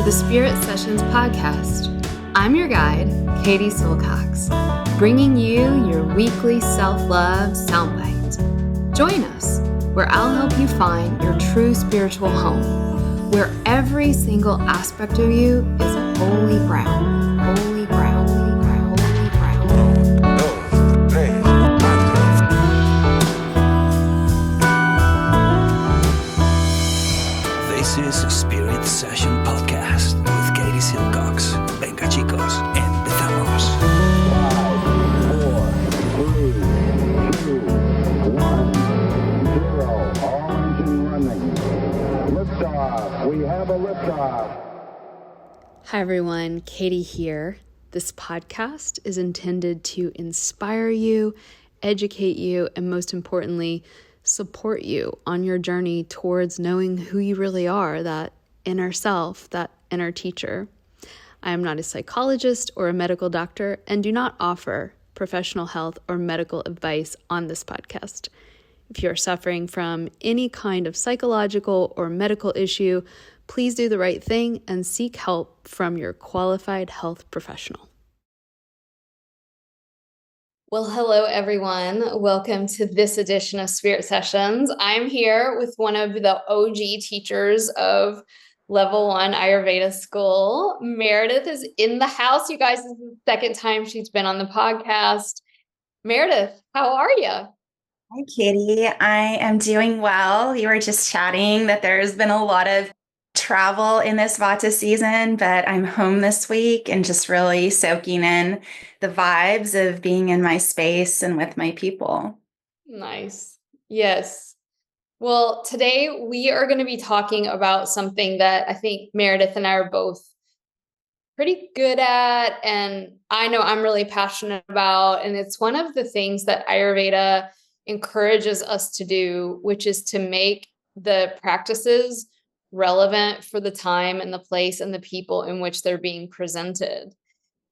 the Spirit Sessions podcast. I'm your guide, Katie Silcox, bringing you your weekly self-love soundbite. Join us, where I'll help you find your true spiritual home, where every single aspect of you is holy ground, holy ground, holy ground, holy ground. This is a Spirit Session podcast with Katie Silcox. Venga chicos, empezamos. 5, 4, 3, 2, 1, 0. All engine running. Liftoff. We have a liftoff. Hi everyone, Katie here. This podcast is intended to inspire you, educate you, and most importantly, support you on your journey towards knowing who you really are, that inner self, that inner teacher. I am not a psychologist or a medical doctor and do not offer professional health or medical advice on this podcast. If you are suffering from any kind of psychological or medical issue, please do the right thing and seek help from your qualified health professional. Well, hello, everyone. Welcome to this edition of Spirit Sessions. I'm here with one of the OG teachers of Level 1 Ayurveda School. Meredith is in the house. You guys, this is the second time she's been on the podcast. Meredith, how are you? Hi, Katie. I am doing well. You were just chatting that there's been a lot of travel in this Vata season, but I'm home this week and just really soaking in the vibes of being in my space and with my people. Nice. Yes. Well, today we are going to be talking about something that I think Meredith and I are both pretty good at, and I know I'm really passionate about, and it's one of the things that Ayurveda encourages us to do, which is to make the practices relevant for the time and the place and the people in which they're being presented.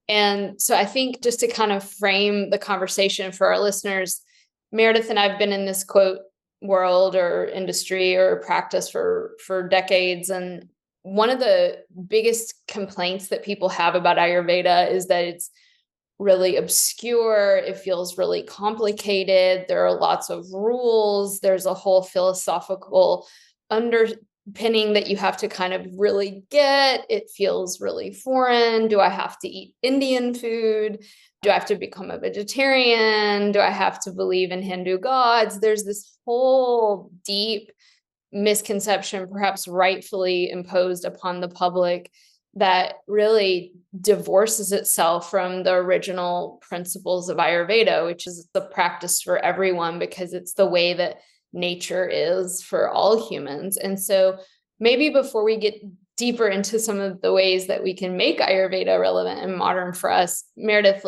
And so I think just to kind of frame the conversation for our listeners, Meredith and I have been in this quote world or industry or practice for decades. And one of the biggest complaints that people have about Ayurveda is that it's really obscure. It feels really complicated. There are lots of rules. There's a whole philosophical underpinning that you have to kind of really get. It feels really foreign. Do I have to eat Indian food? Do I have to become a vegetarian? Do I have to believe in Hindu gods? There's this whole deep misconception, perhaps rightfully imposed upon the public, that really divorces itself from the original principles of Ayurveda, which is the practice for everyone because it's the way that nature is for all humans. And so maybe before we get deeper into some of the ways that we can make Ayurveda relevant and modern for us, Meredith,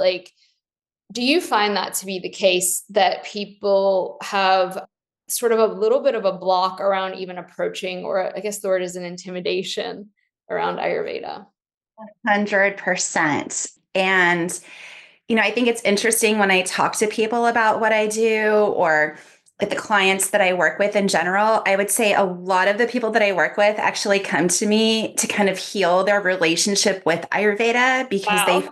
do you find that to be the case, that people have sort of a little bit of a block around even approaching, or I guess the word is an intimidation around Ayurveda? 100%. And, I think it's interesting when I talk to people about what I do, or with the clients that I work with in general, I would say a lot of the people that I work with actually come to me to kind of heal their relationship with Ayurveda because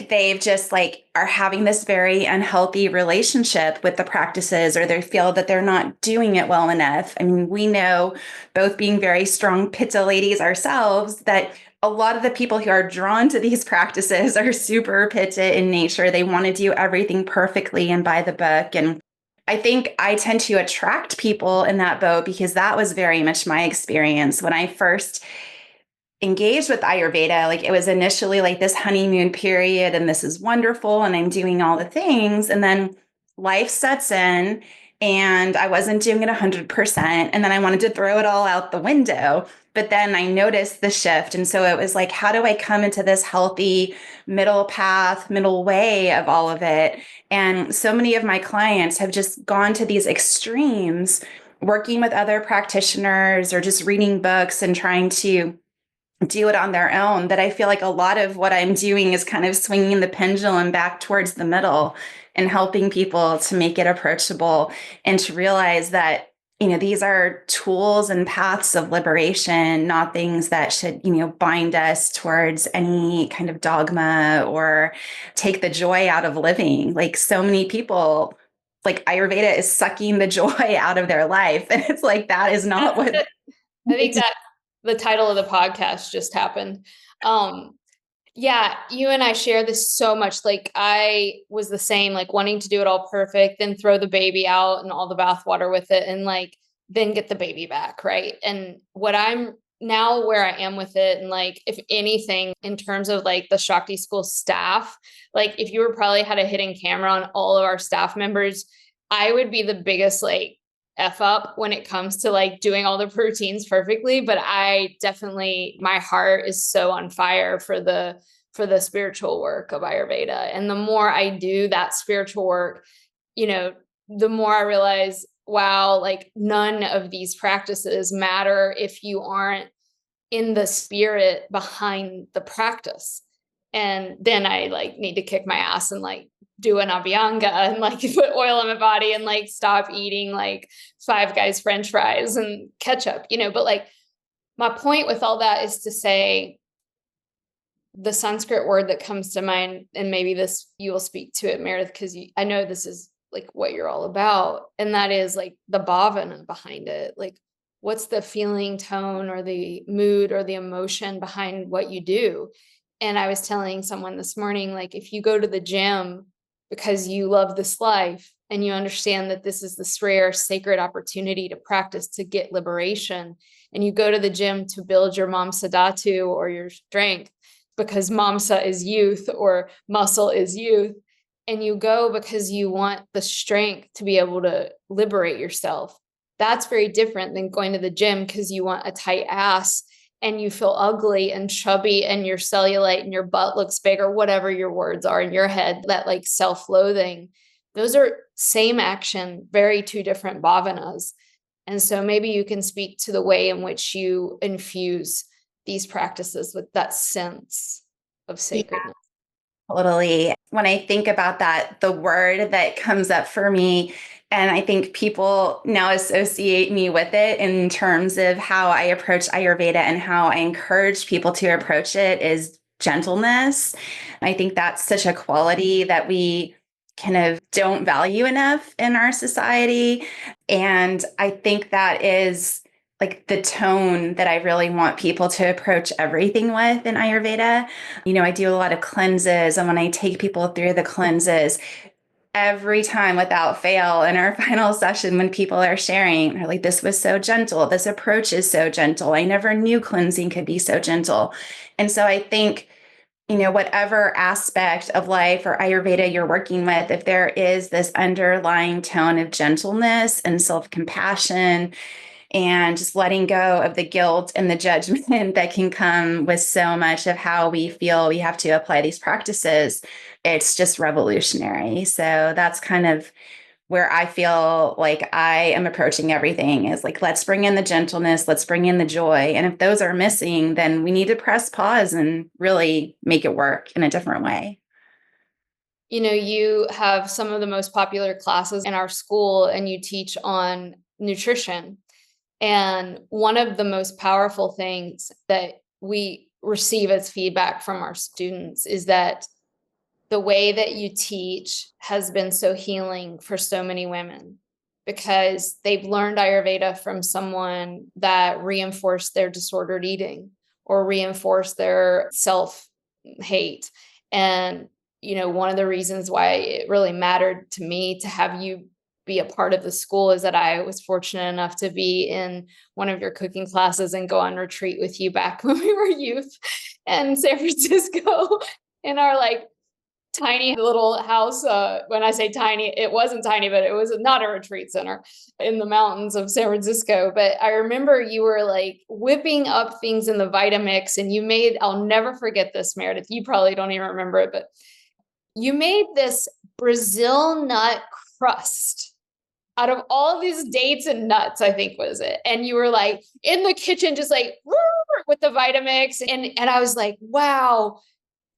they've just are having this very unhealthy relationship with the practices, or they feel that they're not doing it well enough. I mean, we know, both being very strong Pitta ladies ourselves, that a lot of the people who are drawn to these practices are super Pitta in nature. They want to do everything perfectly and by the book. And I think I tend to attract people in that boat because that was very much my experience when I first engaged with Ayurveda. It was initially this honeymoon period, and this is wonderful, and I'm doing all the things. And then life sets in, and I wasn't doing it 100%. And then I wanted to throw it all out the window. But then I noticed the shift. And so it was how do I come into this healthy middle path, middle way of all of it? And so many of my clients have just gone to these extremes, working with other practitioners or just reading books and trying to do it on their own, that I feel like a lot of what I'm doing is kind of swinging the pendulum back towards the middle and helping people to make it approachable and to realize that these are tools and paths of liberation, not things that should, bind us towards any kind of dogma or take the joy out of living. Like so many people, like Ayurveda is sucking the joy out of their life. And it's like, that is not what I think that the title of the podcast just happened. Yeah, you and I share this so much. Like I was the same, like wanting to do it all perfect, then throw the baby out and all the bathwater with it and like then get the baby back, right? And what I'm now where I am with it, and like if anything, in terms of like the Shakti School staff, like if you were probably had a hidden camera on all of our staff members, I would be the biggest like F up when it comes to like doing all the routines perfectly. But I definitely, my heart is so on fire for the spiritual work of Ayurveda. And the more I do that spiritual work, the more I realize, wow, like none of these practices matter if you aren't in the spirit behind the practice. And then I like need to kick my ass and like do an abhyanga and like put oil on my body and like stop eating like Five Guys French fries and ketchup, but like my point with all that is to say the Sanskrit word that comes to mind, and maybe this you will speak to it, Meredith, because I know this is like what you're all about, and that is like the bhavana behind it. Like what's the feeling tone or the mood or the emotion behind what you do? And I was telling someone this morning, like if you go to the gym because you love this life and you understand that this is this rare sacred opportunity to practice to get liberation, and you go to the gym to build your mamsa dhatu or your strength because mamsa is youth or muscle is youth, and you go because you want the strength to be able to liberate yourself, that's very different than going to the gym because you want a tight ass and you feel ugly and chubby and your cellulite and your butt looks big or whatever your words are in your head, that like self-loathing. Those are same action, very two different bhavanas. And so maybe you can speak to the way in which you infuse these practices with that sense of sacredness. Yeah, totally. When I think about that, the word that comes up for me, and I think people now associate me with it in terms of how I approach Ayurveda and how I encourage people to approach it, is gentleness. I think that's such a quality that we kind of don't value enough in our society. And I think that is like the tone that I really want people to approach everything with in Ayurveda. I do a lot of cleanses, and when I take people through the cleanses, every time without fail in our final session, when people are sharing, they're like, this was so gentle. This approach is so gentle. I never knew cleansing could be so gentle. And so I think, whatever aspect of life or Ayurveda you're working with, if there is this underlying tone of gentleness and self-compassion and just letting go of the guilt and the judgment that can come with so much of how we feel we have to apply these practices, it's just revolutionary. So that's kind of where I feel like I am approaching everything, is like, let's bring in the gentleness, let's bring in the joy. And if those are missing, then we need to press pause and really make it work in a different way. You have some of the most popular classes in our school and you teach on nutrition. And one of the most powerful things that we receive as feedback from our students is that the way that you teach has been so healing for so many women because they've learned Ayurveda from someone that reinforced their disordered eating or reinforced their self-hate. And, one of the reasons why it really mattered to me to have you be a part of the school is that I was fortunate enough to be in one of your cooking classes and go on retreat with you back when we were youth in San Francisco in our like tiny little house. When I say tiny, it wasn't tiny, but it was not a retreat center in the mountains of San Francisco. But I remember you were like whipping up things in the Vitamix, and you made, I'll never forget this, Meredith. You probably don't even remember it, but you made this Brazil nut crust out of all of these dates and nuts, I think was it. And you were like in the kitchen, just like with the Vitamix. And I was like, wow,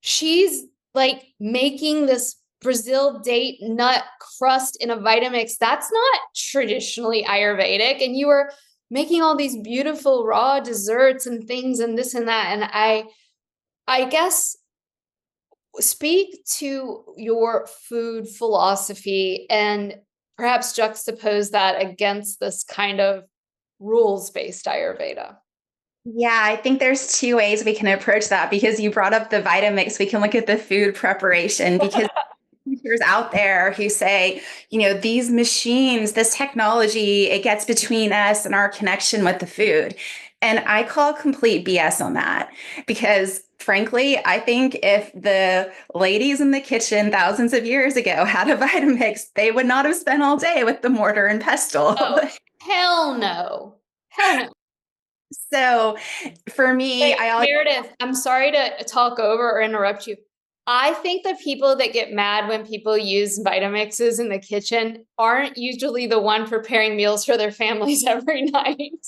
she's like making this Brazil date nut crust in a Vitamix. That's not traditionally Ayurvedic. And you were making all these beautiful raw desserts and things and this and that. And I guess speak to your food philosophy and perhaps juxtapose that against this kind of rules-based Ayurveda. Yeah, I think there's two ways we can approach that because you brought up the Vitamix. We can look at the food preparation because teachers out there who say, these machines, this technology, it gets between us and our connection with the food. And I call complete BS on that because frankly, I think if the ladies in the kitchen thousands of years ago had a Vitamix, they would not have spent all day with the mortar and pestle. Oh, hell no. Hell no. So for me, Wait, Meredith, I'm sorry to talk over or interrupt you. I think the people that get mad when people use Vitamixes in the kitchen aren't usually the one preparing meals for their families every night.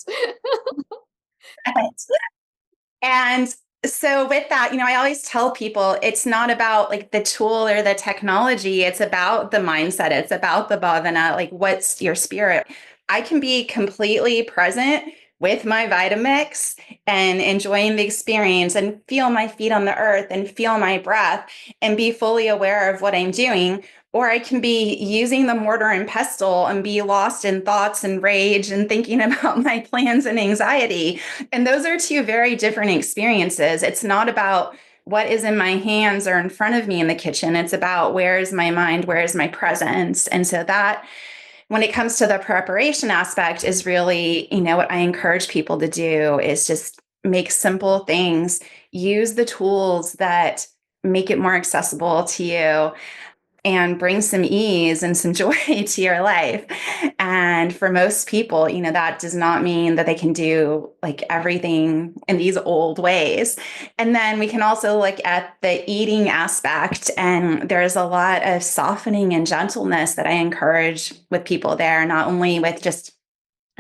And so with that, I always tell people it's not about like the tool or the technology. It's about the mindset. It's about the bhavana, like what's your spirit. I can be completely present with my Vitamix and enjoying the experience and feel my feet on the earth and feel my breath and be fully aware of what I'm doing. Or I can be using the mortar and pestle and be lost in thoughts and rage and thinking about my plans and anxiety. And those are two very different experiences. It's not about what is in my hands or in front of me in the kitchen. It's about where is my mind, where is my presence. And so that when it comes to the preparation aspect is really, what I encourage people to do is just make simple things, use the tools that make it more accessible to you and bring some ease and some joy to your life. And for most people, that does not mean that they can do like everything in these old ways. And then we can also look at the eating aspect. And there's a lot of softening and gentleness that I encourage with people there, not only with just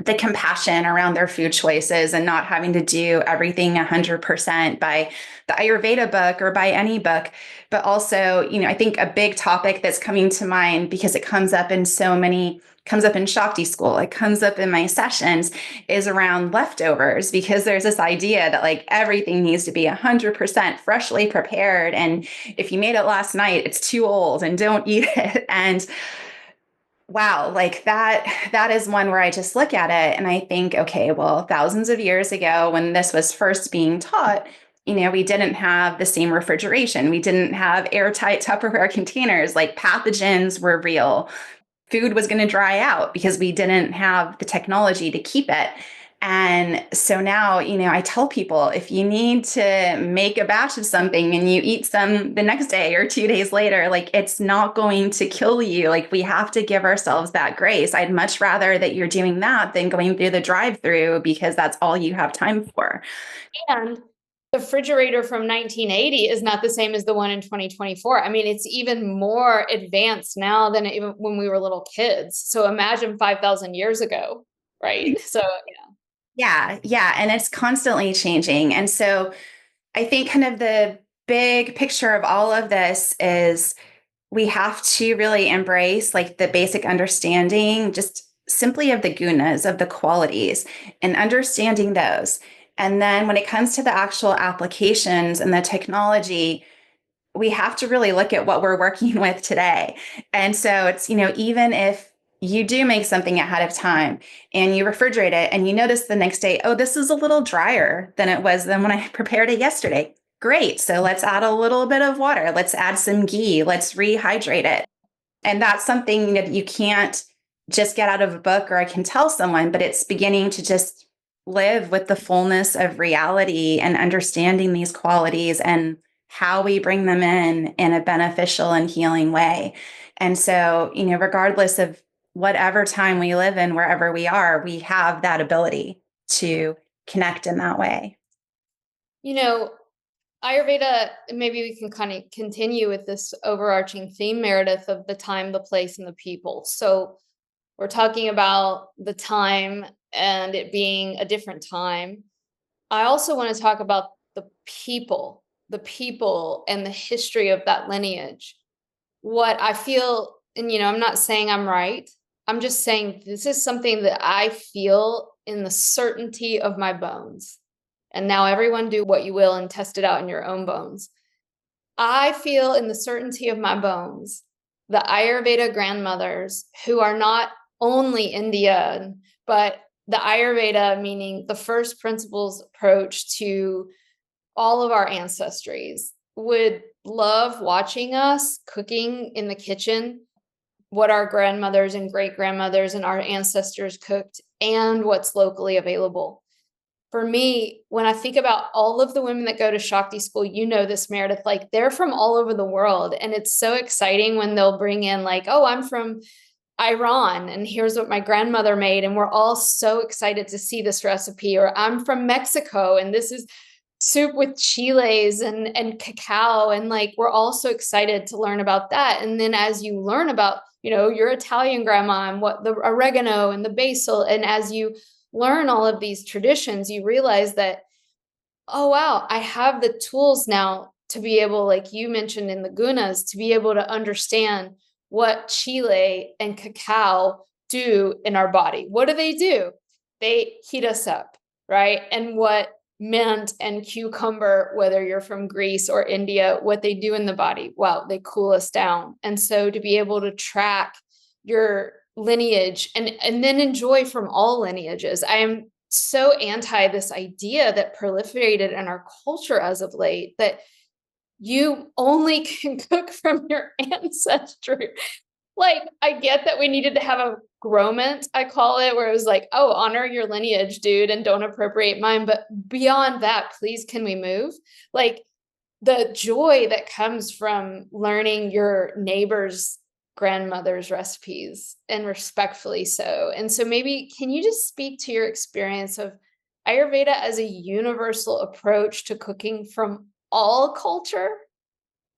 the compassion around their food choices and not having to do everything 100% by the Ayurveda book or by any book, but also, I think a big topic that's coming to mind because it comes up in Shakti School, it comes up in my sessions is around leftovers because there's this idea that like everything needs to be 100% freshly prepared. And if you made it last night, it's too old and don't eat it. And wow, like that is one where I just look at it and I think, okay, well, thousands of years ago when this was first being taught, we didn't have the same refrigeration. We didn't have airtight Tupperware containers, like pathogens were real. Food was going to dry out because we didn't have the technology to keep it. And so now, I tell people if you need to make a batch of something and you eat some the next day or 2 days later, like it's not going to kill you. Like we have to give ourselves that grace. I'd much rather that you're doing that than going through the drive-through because that's all you have time for. And the refrigerator from 1980 is not the same as the one in 2024. I mean, it's even more advanced now than even when we were little kids. So imagine 5,000 years ago, right? So yeah. Yeah. And it's constantly changing. And so I think kind of the big picture of all of this is we have to really embrace like the basic understanding, just simply of the gunas, of the qualities, and understanding those. And then when it comes to the actual applications and the technology, we have to really look at what we're working with today. And so it's, even if you do make something ahead of time and you refrigerate it and you notice the next day, oh, this is a little drier than it was than when I prepared it yesterday. Great. So let's add a little bit of water. Let's add some ghee. Let's rehydrate it. And that's something that you can't just get out of a book or I can tell someone, but it's beginning to just live with the fullness of reality and understanding these qualities and how we bring them in a beneficial and healing way. And so, regardless of whatever time we live in, wherever we are, we have that ability to connect in that way. Ayurveda, maybe we can kind of continue with this overarching theme, Meredith, of the time, the place, and the people. So we're talking about the time and it being a different time. I also want to talk about the people and the history of that lineage. what I feel, and I'm not saying I'm right. I'm just saying this is something that I feel in the certainty of my bones. And now everyone do what you will and test it out in your own bones. I feel in the certainty of my bones, the Ayurveda grandmothers who are not only Indian, but the Ayurveda, meaning the first principles approach to all of our ancestries, would love watching us cooking in the kitchen what our grandmothers and great grandmothers and our ancestors cooked and what's locally available. For me, when I think about all of the women that go to Shakti School, this, Meredith, like they're from all over the world. And it's so exciting when they'll bring in like, oh, I'm from Iran and here's what my grandmother made. And we're all so excited to see this recipe. Or I'm from Mexico and this is soup with chiles and cacao. And like, we're all so excited to learn about that. And then as you learn about, your Italian grandma and what the oregano and the basil, and as you learn all of these traditions, you realize that, oh, wow, I have the tools now to be able, like you mentioned in the gunas, to be able to understand what chile and cacao do in our body. What do? They heat us up, right? And what mint and cucumber, whether you're from Greece or India, what they do in the body, wow, they cool us down. And so to be able to track your lineage and then enjoy from all lineages. I am so anti this idea that proliferated in our culture as of late, that you only can cook from your ancestry. Like, I get that we needed to have a grommet, I call it, where it was like, oh, honor your lineage, dude, and don't appropriate mine. But beyond that, please, can we move? Like, the joy that comes from learning your neighbor's grandmother's recipes, and respectfully so. And so maybe can you just speak to your experience of Ayurveda as a universal approach to cooking from all culture?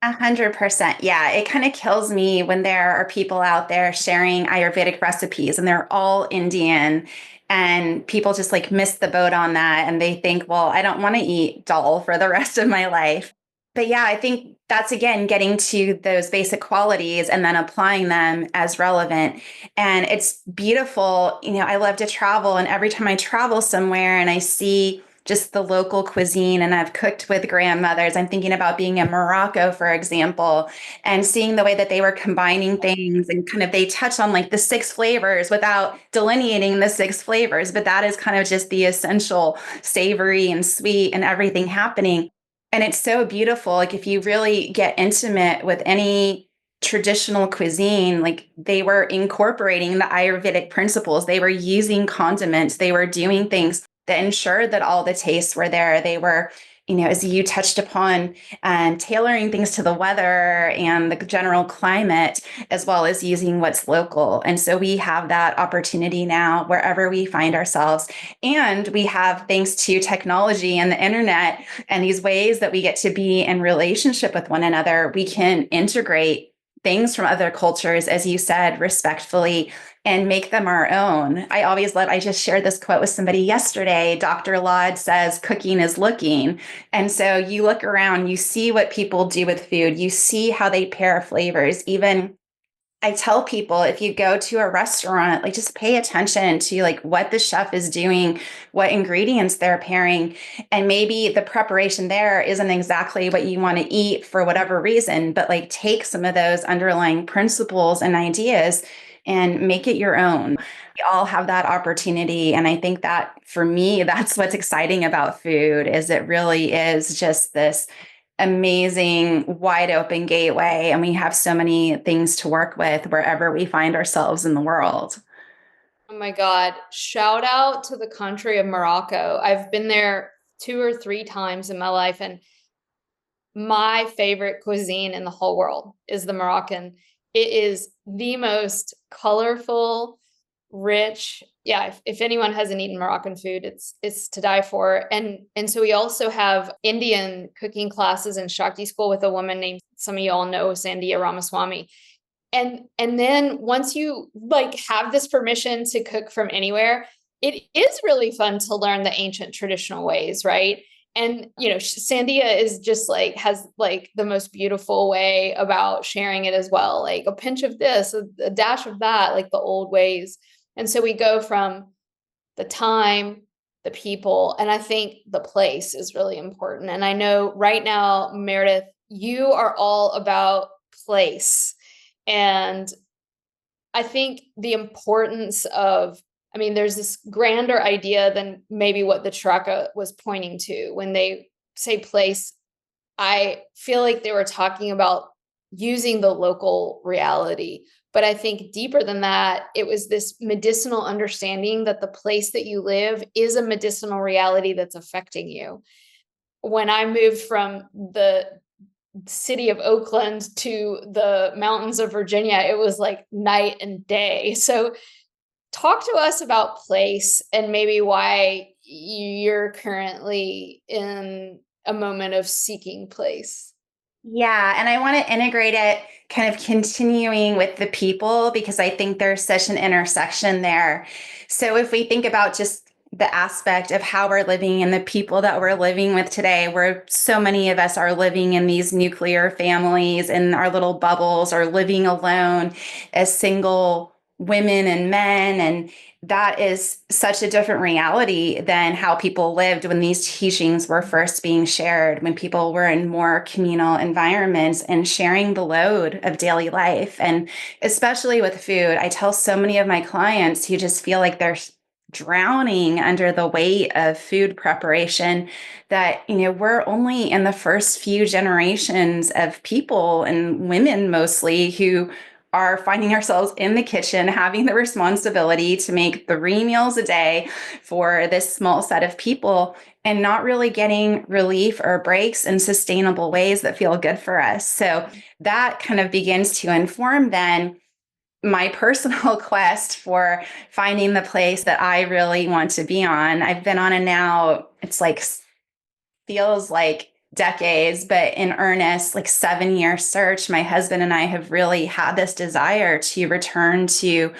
100%. Yeah. It kind of kills me when there are people out there sharing Ayurvedic recipes and they're all Indian and people just like miss the boat on that. And they think, well, I don't want to eat dal for the rest of my life. But yeah, I think that's again getting to those basic qualities and then applying them as relevant. And it's beautiful. I love to travel. And every time I travel somewhere and I see just the local cuisine and I've cooked with grandmothers. I'm thinking about being in Morocco, for example, and seeing the way that they were combining things and kind of they touch on like the 6 flavors without delineating the 6 flavors. But that is kind of just the essential savory and sweet and everything happening. And it's so beautiful. Like if you really get intimate with any traditional cuisine, like they were incorporating the Ayurvedic principles. They were using condiments. They were doing things that ensured that all the tastes were there. They were, as you touched upon, tailoring things to the weather and the general climate, as well as using what's local. And so we have that opportunity now wherever we find ourselves. And we have, thanks to technology and the internet and these ways that we get to be in relationship with one another, we can integrate things from other cultures, as you said, respectfully, and make them our own. I just shared this quote with somebody yesterday. Dr. Laud says, cooking is looking. And so you look around, you see what people do with food, you see how they pair flavors. Even I tell people, if you go to a restaurant, like just pay attention to like what the chef is doing, what ingredients they're pairing. And maybe the preparation there isn't exactly what you want to eat for whatever reason, but like take some of those underlying principles and ideas and make it your own. We all have that opportunity. And I think that for me, that's what's exciting about food, is it really is just this amazing wide open gateway, and we have so many things to work with wherever we find ourselves in the world. Oh my God. Shout out to the country of Morocco. I've been there 2 or 3 times in my life, and my favorite cuisine in the whole world is the Moroccan. It is the most colorful, rich. Yeah, if anyone hasn't eaten Moroccan food, it's to die for. And so we also have Indian cooking classes in Shakti School with a woman named, some of you all know, Sandia Ramaswamy. And then once you like have this permission to cook from anywhere, it is really fun to learn the ancient traditional ways, right? And, Sandia is just like, has like the most beautiful way about sharing it as well. Like a pinch of this, a dash of that, like the old ways. And so we go from the time, the people, and I think the place is really important. And I know right now, Meredith, you are all about place. And I think the importance of, there's this grander idea than maybe what the Traka was pointing to when they say place. I feel like they were talking about using the local reality. But I think deeper than that, it was this medicinal understanding that the place that you live is a medicinal reality that's affecting you. When I moved from the city of Oakland to the mountains of Virginia, it was like night and day. So talk to us about place and maybe why you're currently in a moment of seeking place. Yeah, and I want to integrate it kind of continuing with the people because I think there's such an intersection there. So if we think about just the aspect of how we're living and the people that we're living with today, where so many of us are living in these nuclear families in our little bubbles or living alone as single women and men. And that is such a different reality than how people lived when these teachings were first being shared, when people were in more communal environments and sharing the load of daily life. And especially with food, I tell so many of my clients who just feel like they're drowning under the weight of food preparation that, we're only in the first few generations of people and women mostly who are finding ourselves in the kitchen, having the responsibility to make 3 meals a day for this small set of people and not really getting relief or breaks in sustainable ways that feel good for us. So that kind of begins to inform then my personal quest for finding the place that I really want to be on. I've been on it now, it's like, feels like decades, but in earnest, like 7-year search. My husband and I have really had this desire to return to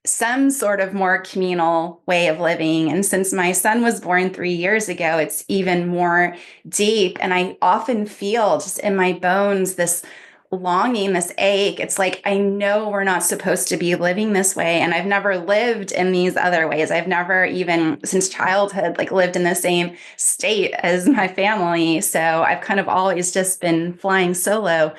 some sort of more communal way of living. And since my son was born 3 years ago, it's even more deep. And I often feel just in my bones this longing, this ache. It's like, I know we're not supposed to be living this way. And I've never lived in these other ways. I've never even since childhood, like lived in the same state as my family. So I've kind of always just been flying solo.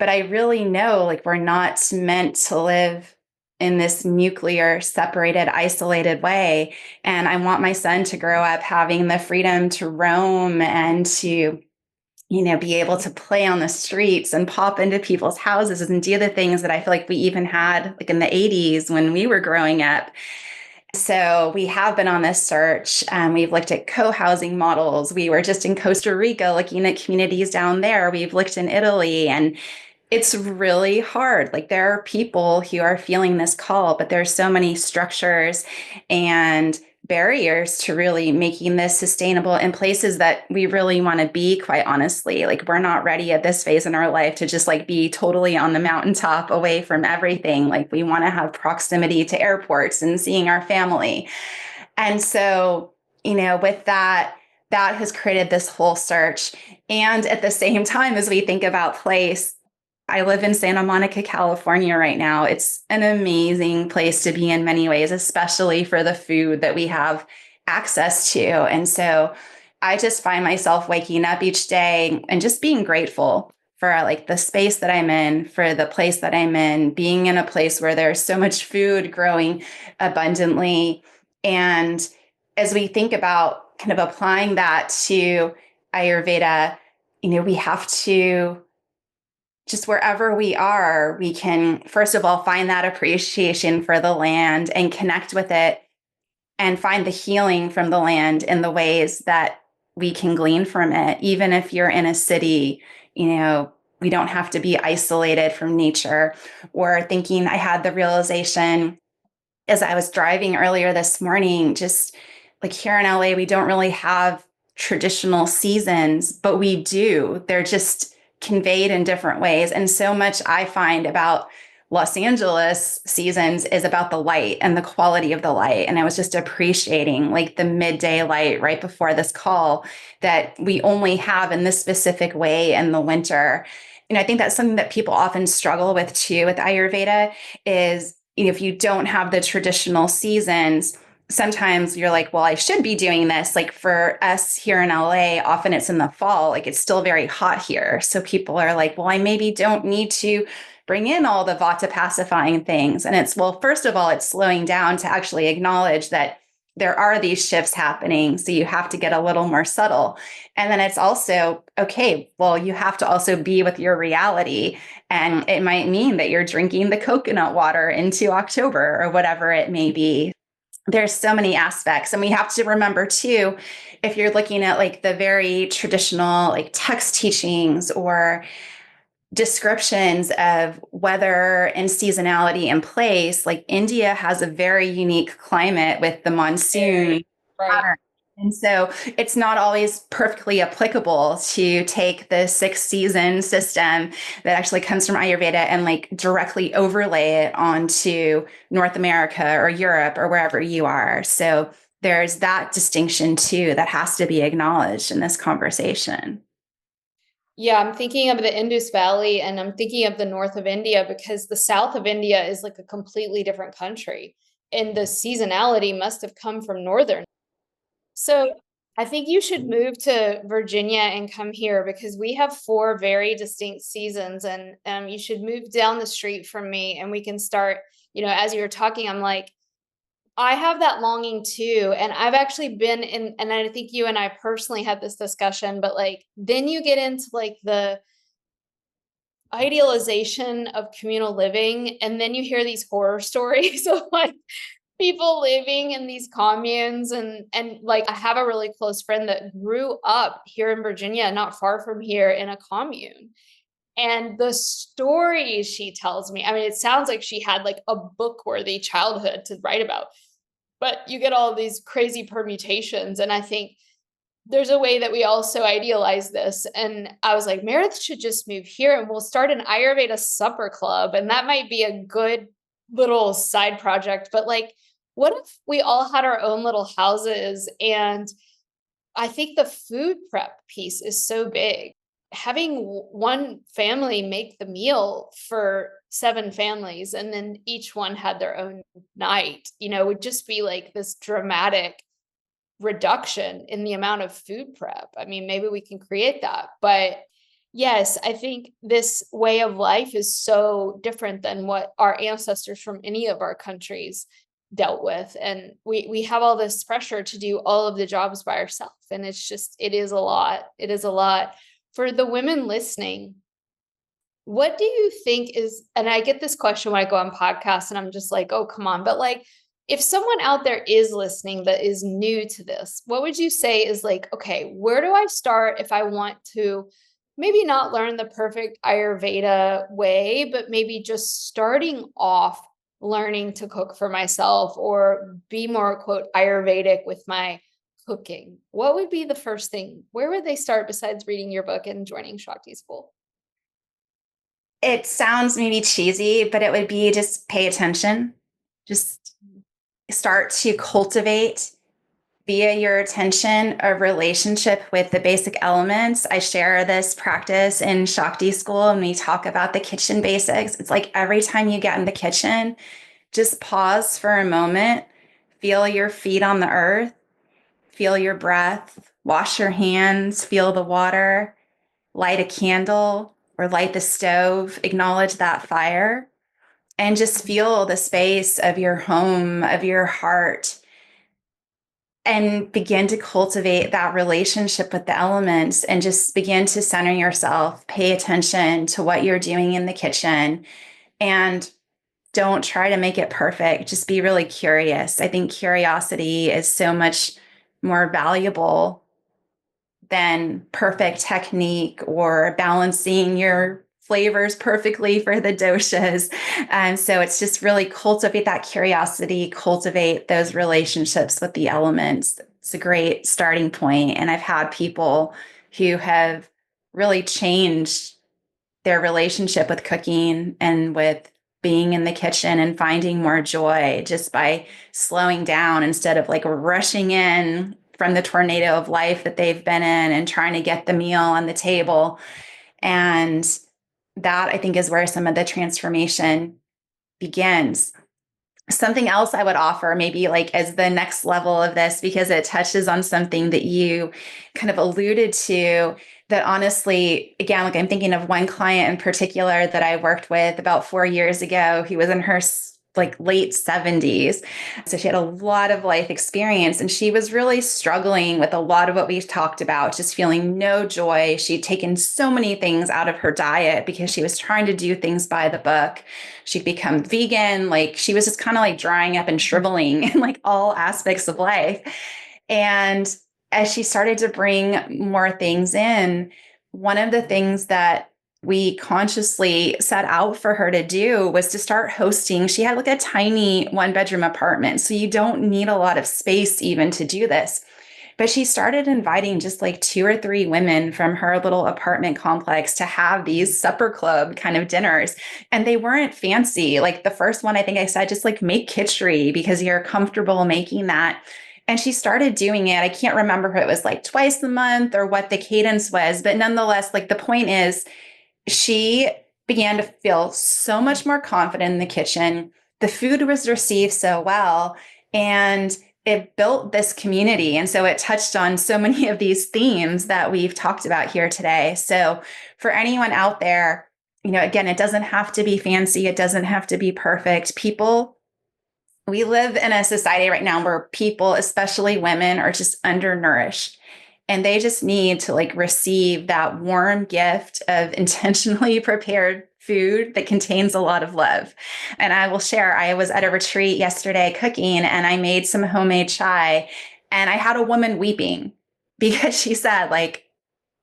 But I really know like we're not meant to live in this nuclear, separated, isolated way. And I want my son to grow up having the freedom to roam and to be able to play on the streets and pop into people's houses and do the things that I feel like we even had like in the 80s when we were growing up. So we have been on this search. We've looked at co-housing models. We were just in Costa Rica looking at communities down there. We've looked in Italy, and it's really hard. Like there are people who are feeling this call, but there's so many structures and barriers to really making this sustainable in places that we really want to be, quite honestly. Like we're not ready at this phase in our life to just like be totally on the mountaintop away from everything. Like we want to have proximity to airports and seeing our family. And so, with that has created this whole search. And at the same time, as we think about place, I live in Santa Monica, California right now. It's an amazing place to be in many ways, especially for the food that we have access to. And so I just find myself waking up each day and just being grateful for like the space that I'm in, for the place that I'm in, being in a place where there's so much food growing abundantly. And as we think about kind of applying that to Ayurveda, we have to just wherever we are, we can, first of all, find that appreciation for the land and connect with it and find the healing from the land in the ways that we can glean from it. Even if you're in a city, we don't have to be isolated from nature. Or thinking, I had the realization as I was driving earlier this morning, just like here in LA, we don't really have traditional seasons, but we do. They're just conveyed in different ways. And so much I find about Los Angeles seasons is about the light and the quality of the light. And I was just appreciating like the midday light right before this call that we only have in this specific way in the winter. And I think that's something that people often struggle with too with Ayurveda is, if you don't have the traditional seasons, sometimes you're like, well, I should be doing this. Like for us here in LA, often it's in the fall, like it's still very hot here. So people are like, well, I maybe don't need to bring in all the vata pacifying things. And it's, well, first of all, it's slowing down to actually acknowledge that there are these shifts happening. So you have to get a little more subtle. And then it's also, okay, well, you have to also be with your reality. And it might mean that you're drinking the coconut water into October or whatever it may be. There's so many aspects. And we have to remember too, if you're looking at like the very traditional like text teachings or descriptions of weather and seasonality in place, like India has a very unique climate with the monsoon pattern. And so it's not always perfectly applicable to take the 6 season system that actually comes from Ayurveda and like directly overlay it onto North America or Europe or wherever you are. So there's that distinction too that has to be acknowledged in this conversation. Yeah, I'm thinking of the Indus Valley and I'm thinking of the north of India because the south of India is like a completely different country. And the seasonality must have come from northern. So I think you should move to Virginia and come here because we have 4 very distinct seasons and you should move down the street from me and we can start, as you were talking, I'm like, I have that longing too. And I've actually been in, and I think you and I personally had this discussion, but like, then you get into like the idealization of communal living. And then you hear these horror stories of like people living in these communes. And like, I have a really close friend that grew up here in Virginia, not far from here in a commune. And the stories she tells me, I mean, it sounds like she had like a book-worthy childhood to write about, but you get all these crazy permutations. And I think there's a way that we also idealize this. And I was like, Meredith should just move here and we'll start an Ayurveda supper club. And that might be a good little side project. But like, what if we all had our own little houses? And I think the food prep piece is so big. Having one family make the meal for 7 families and then each one had their own night, would just be like this dramatic reduction in the amount of food prep. I mean, maybe we can create that. But yes, I think this way of life is so different than what our ancestors from any of our countries dealt with. And we have all this pressure to do all of the jobs by ourselves. And it is a lot. It is a lot. For the women listening, what do you think is, and I get this question when I go on podcasts and I'm just like, oh, come on. But like, if someone out there is listening that is new to this, what would you say is like, okay, where do I start if I want to maybe not learn the perfect Ayurveda way, but maybe just starting off learning to cook for myself or be more, quote, Ayurvedic with my cooking? What would be the first thing? Where would they start besides reading your book and joining Shakti School? It sounds maybe cheesy, but it would be just pay attention. Just start to cultivate via your attention a relationship with the basic elements. I share this practice in Shakti School and we talk about the kitchen basics. It's like every time you get in the kitchen, just pause for a moment, feel your feet on the earth, feel your breath, wash your hands, feel the water, light a candle or light the stove, acknowledge that fire, and just feel the space of your home, of your heart, and begin to cultivate that relationship with the elements and just begin to center yourself, pay attention to what you're doing in the kitchen, and don't try to make it perfect. Just be really curious. I think curiosity is so much more valuable than perfect technique or balancing your flavors perfectly for the doshas. And so it's just really cultivate that curiosity, cultivate those relationships with the elements. It's a great starting point. And I've had people who have really changed their relationship with cooking and with being in the kitchen and finding more joy just by slowing down instead of like rushing in from the tornado of life that they've been in and trying to get the meal on the table. And that, I think, is where some of the transformation begins. Something else I would offer, maybe like as the next level of this, because it touches on something that you kind of alluded to, that honestly, again, like I'm thinking of one client in particular that I worked with about 4 years ago. He was in her like late 70s. So she had a lot of life experience, and she was really struggling with a lot of what we've talked about, just feeling no joy. She'd taken so many things out of her diet because she was trying to do things by the book. She'd become vegan. Like she was just kind of like drying up and shriveling in like all aspects of life. And as she started to bring more things in, one of the things that we consciously set out for her to do was to start hosting. She had like a tiny 1-bedroom apartment, so you don't need a lot of space even to do this. But she started inviting just like 2 or 3 women from her little apartment complex to have these supper club kind of dinners. And they weren't fancy. Like the first one, I think I said, just like make khichdi because you're comfortable making that. And she started doing it. I can't remember if it was like twice a month or what the cadence was, but nonetheless, like the point is, she began to feel so much more confident in the kitchen. The food was received so well, and it built this community. And so it touched on so many of these themes that we've talked about here today. So for anyone out there, again, it doesn't have to be fancy. It doesn't have to be perfect. We live in a society right now where people, especially women, are just undernourished. And they just need to like receive that warm gift of intentionally prepared food that contains a lot of love. And I will share, I was at a retreat yesterday cooking, and I made some homemade chai, and I had a woman weeping because she said, like,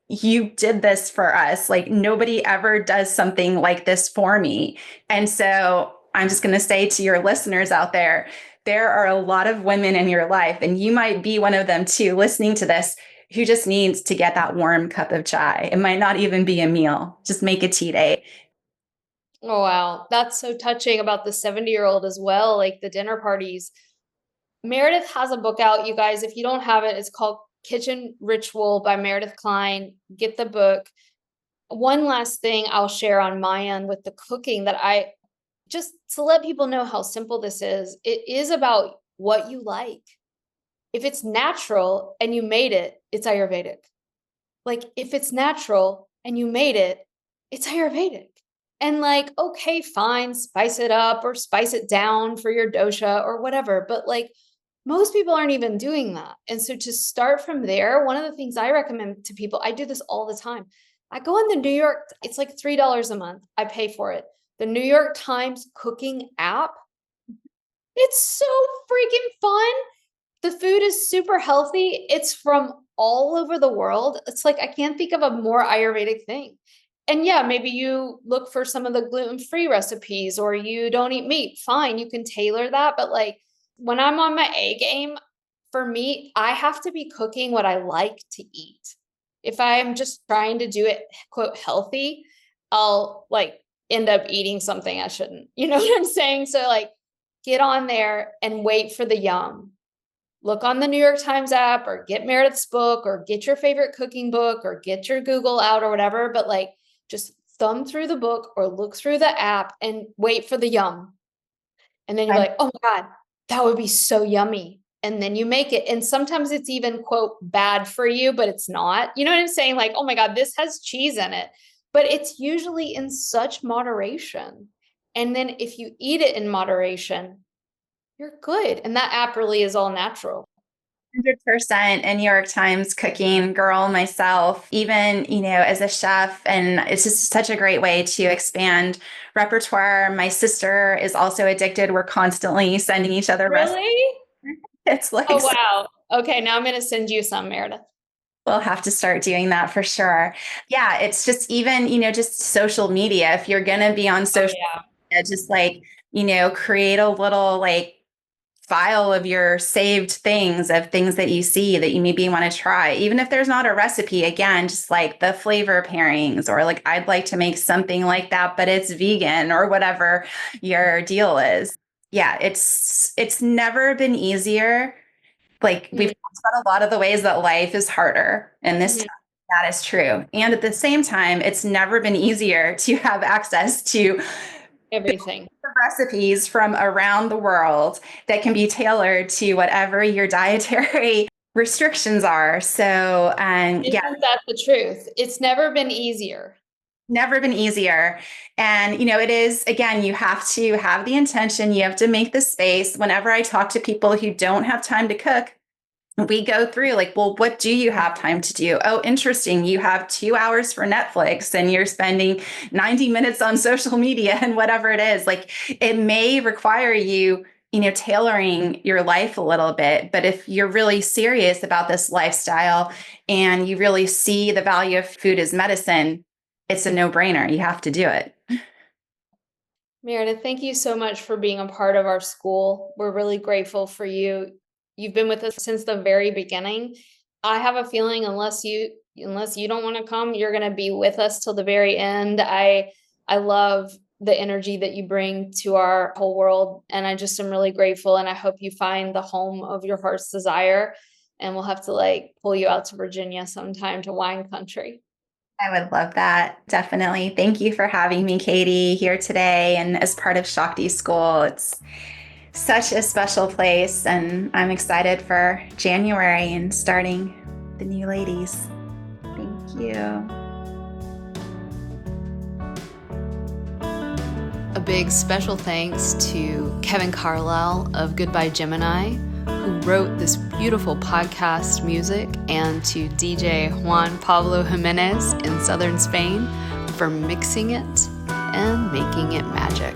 you did this for us. Like nobody ever does something like this for me. And so I'm just going to say to your listeners out there, there are a lot of women in your life, and you might be one of them too, listening to this, who just needs to get that warm cup of chai. It might not even be a meal. Just make a tea day. Oh, wow. That's so touching about the 70-year-old as well, like the dinner parties. Meredith has a book out, you guys. If you don't have it, it's called Kitchen Ritual by Meredith Klein. Get the book. One last thing I'll share on my end with the cooking, that I just to let people know how simple this is. It is about what you like. If it's natural and you made it, it's Ayurvedic. Like if it's natural and you made it, it's Ayurvedic. And like, okay, fine, spice it up or spice it down for your dosha or whatever. But like most people aren't even doing that. And so to start from there, one of the things I recommend to people, I do this all the time. I go on the New York, it's like $3 a month. I pay for it. The New York Times cooking app. It's so freaking fun. The food is super healthy. It's from all over the world. It's like, I can't think of a more Ayurvedic thing. And yeah, maybe you look for some of the gluten-free recipes, or you don't eat meat. Fine, you can tailor that. But like when I'm on my A game, for me, I have to be cooking what I like to eat. If I'm just trying to do it, quote, healthy, I'll like end up eating something I shouldn't. You know what I'm saying? So like get on there and wait for the yum. Look on the New York Times app, or get Meredith's book, or get your favorite cooking book, or get your Google out or whatever. But like just thumb through the book or look through the app and wait for the yum. And then you're like, oh my God, that would be so yummy. And then you make it. And sometimes it's even, quote, bad for you, but it's not. You know what I'm saying? Like, oh my God, this has cheese in it. But it's usually in such moderation. And then if you eat it in moderation, you're good. And that app really is all natural. 100% a New York Times cooking girl myself, even, as a chef. And it's just such a great way to expand repertoire. My sister is also addicted. We're constantly sending each other recipes. Really? It's like, oh, wow. Okay. Now I'm going to send you some, Meredith. We'll have to start doing that for sure. Yeah. It's just even, just social media. If you're going to be on social media, just like, create a little like file of your saved things, of things that you see that you maybe want to try, even if there's not a recipe. Again, just like the flavor pairings, or like, I'd like to make something like that, but it's vegan, or whatever your deal is. Yeah, it's never been easier. Like, we've talked about a lot of the ways that life is harder in this time. That is true. And at the same time, it's never been easier to have access to Everything. recipes from around the world that can be tailored to whatever your dietary restrictions are. So, yeah, Isn't that the truth? It's never been easier. never been easier. And, it is, again, you have to have the intention, you have to make the space. Whenever I talk to people who don't have time to cook, we go through like, well, what do you have time to do? Oh, interesting. You have 2 hours for Netflix and you're spending 90 minutes on social media and whatever it is. Like, it may require you, tailoring your life a little bit. But if you're really serious about this lifestyle and you really see the value of food as medicine, it's a no-brainer. You have to do it. Meredith, thank you so much for being a part of our school. We're really grateful for you. You've been with us since the very beginning. I have a feeling unless you don't want to come, you're going to be with us till the very end. I love the energy that you bring to our whole world, and I just am really grateful, and I hope you find the home of your heart's desire, and we'll have to pull you out to Virginia sometime to wine country. I would love that. Definitely. Thank you for having me, Katie, here today and as part of Shakti School. It's such a special place, and I'm excited for January and starting the new ladies. Thank you. A big special thanks to Kevin Carlisle of Goodbye Gemini, who wrote this beautiful podcast music, and to DJ Juan Pablo Jimenez in southern Spain for mixing it and making it magic.